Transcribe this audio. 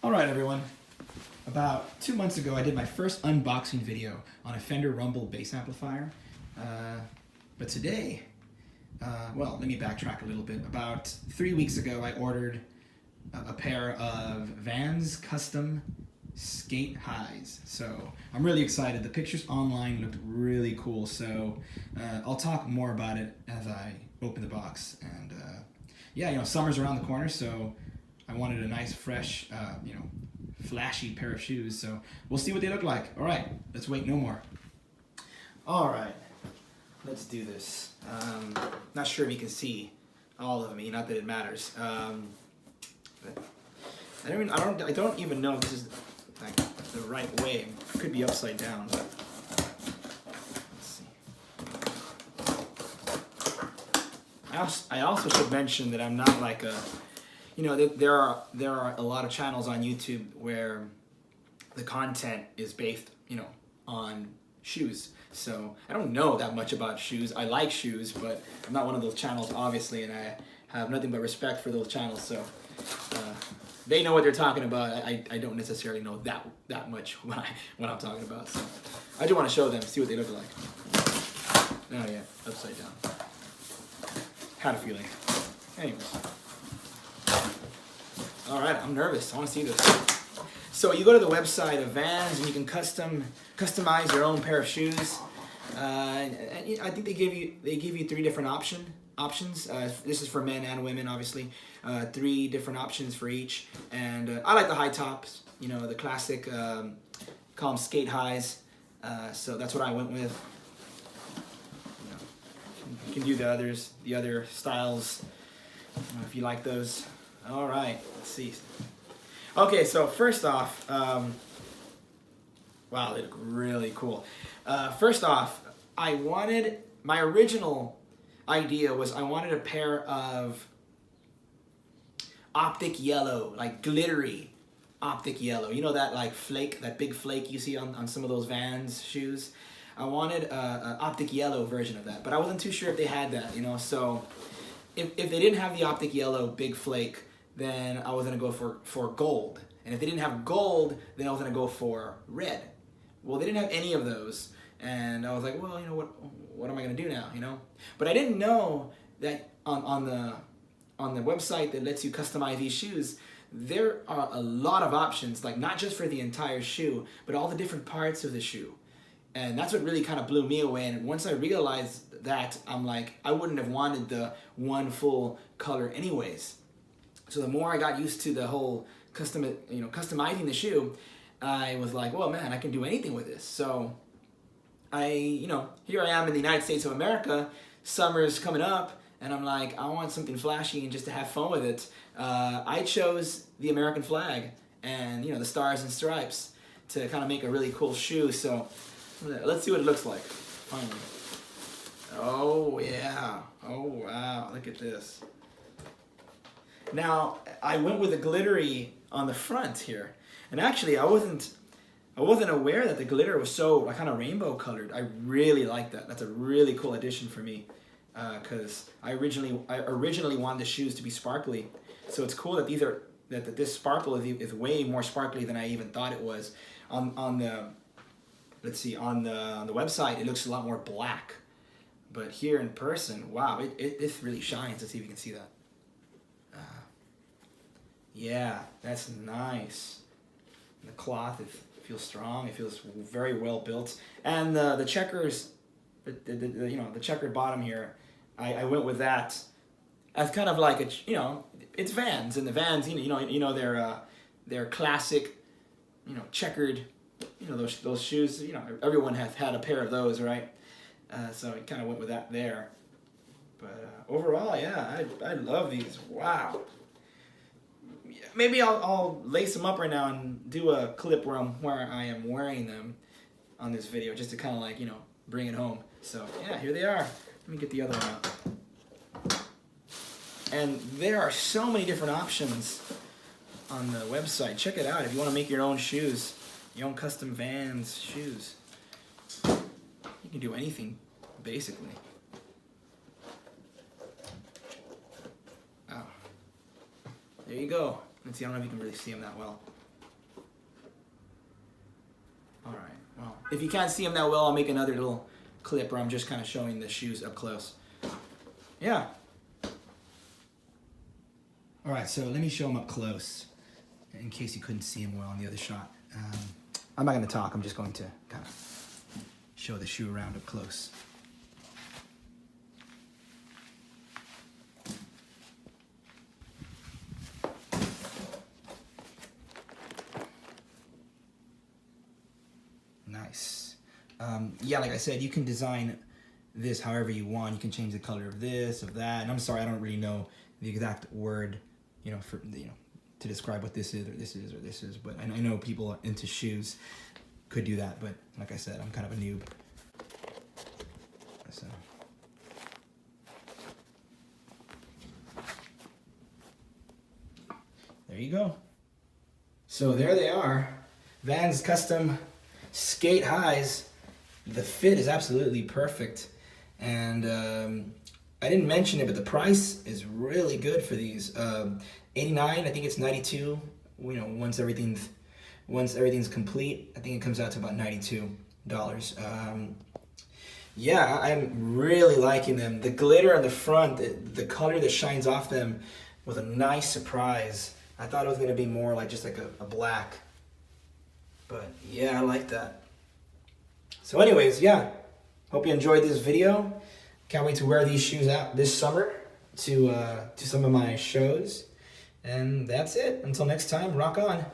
Alright everyone, about 2 months ago I did my first unboxing video on a Fender Rumble bass amplifier. But today, well, let me backtrack a little bit. About 3 weeks ago I ordered a pair of Vans custom Sk8 highs. So I'm really excited. The pictures online looked really cool, so I'll talk more about it as I open the box. And yeah, summer's around the corner, so I wanted a nice, fresh, flashy pair of shoes. So we'll see what they look like. All right, let's wait no more. All right, let's do this. Not sure if you can see all of me. Not that it matters. But I don't even know if this is like the right way. It could be upside down. But let's see. I also should mention that I'm not like a. There are a lot of channels on YouTube where the content is based, on shoes. So I don't know that much about shoes. I like shoes, but I'm not one of those channels, obviously, and I have nothing but respect for those channels. So they know what they're talking about. I don't necessarily know that much what I'm talking about. So I just want to show them, see what they look like. Oh yeah, upside down. Had a feeling. Anyways. All right, I'm nervous. I want to see this. So you go to the website of Vans and you can customize your own pair of shoes. And I think they give you 3 different options. This is for men and women, obviously. 3 different options for each. And I like the high tops. The classic, call them Sk8 highs. So that's what I went with. You can do the other styles, if you like those. All right, let's see. Okay, so first off, wow, they look really cool. First off, my original idea was I wanted a pair of optic yellow, like glittery optic yellow. You know that like flake, that big flake you see on some of those Vans shoes? I wanted an optic yellow version of that, but I wasn't too sure if they had that, so if they didn't have the optic yellow big flake, then I was gonna go for gold. And if they didn't have gold, then I was gonna go for red. Well, they didn't have any of those. And I was like, well, what am I gonna do now, But I didn't know that on the website that lets you customize these shoes, there are a lot of options, like not just for the entire shoe, but all the different parts of the shoe. And that's what really kind of blew me away. And once I realized that, I'm like, I wouldn't have wanted the one full color anyways. So the more I got used to the whole customizing the shoe, I was like, well, man, I can do anything with this. So here I am in the United States of America, summer's coming up, and I'm like, I want something flashy and just to have fun with it. I chose the American flag and, the stars and stripes to kind of make a really cool shoe. So let's see what it looks like, finally. Oh, yeah. Oh, wow. Look at this. Now, I went with the glittery on the front here, and actually I wasn't aware that the glitter was so kind of rainbow colored. I really like that. That's a really cool addition for me, because I originally wanted the shoes to be sparkly. So it's cool that this sparkle is way more sparkly than I even thought it was. On the website it looks a lot more black, but here in person, wow, it really shines. Let's see if you can see that. Yeah, that's nice. The cloth, it feels strong. It feels very well built, and the checkers, the checkered bottom here, I went with that as kind of like it's Vans, and the Vans, they're classic, checkered, those shoes. Everyone has had a pair of those, right? So I kind of went with that there. But overall, yeah, I love these. Wow. Maybe I'll lace them up right now and do a clip where I am wearing them on this video, just to kind of like, bring it home. So yeah, here they are. Let me get the other one out. And there are so many different options on the website. Check it out if you want to make your own shoes, your own custom Vans shoes. You can do anything, basically. There you go. Let's see, I don't know if you can really see them that well. All right. Well, if you can't see them that well, I'll make another little clip where I'm just kind of showing the shoes up close. Yeah. All right, so let me show them up close in case you couldn't see them well on the other shot. I'm not going to talk. I'm just going to kind of show the shoe around up close. Nice. Yeah, like I said, you can design this however you want. You can change the color of this, of that. And I'm sorry, I don't really know the exact word, for to describe what this is or this is or this is. But I know people into shoes could do that. But like I said, I'm kind of a noob. So. There you go. So there they are. Vans custom Sk8 highs. The fit is absolutely perfect. And I didn't mention it, but the price is really good for these. 89, I think it's 92. Once everything's complete, I think it comes out to about $92. Yeah, I'm really liking them. The glitter on the front, the color that shines off them was a nice surprise. I thought it was gonna be more like just like a black, but yeah, I like that. So anyways, yeah, hope you enjoyed this video. Can't wait to wear these shoes out this summer to some of my shows. And that's it. Until next time, rock on.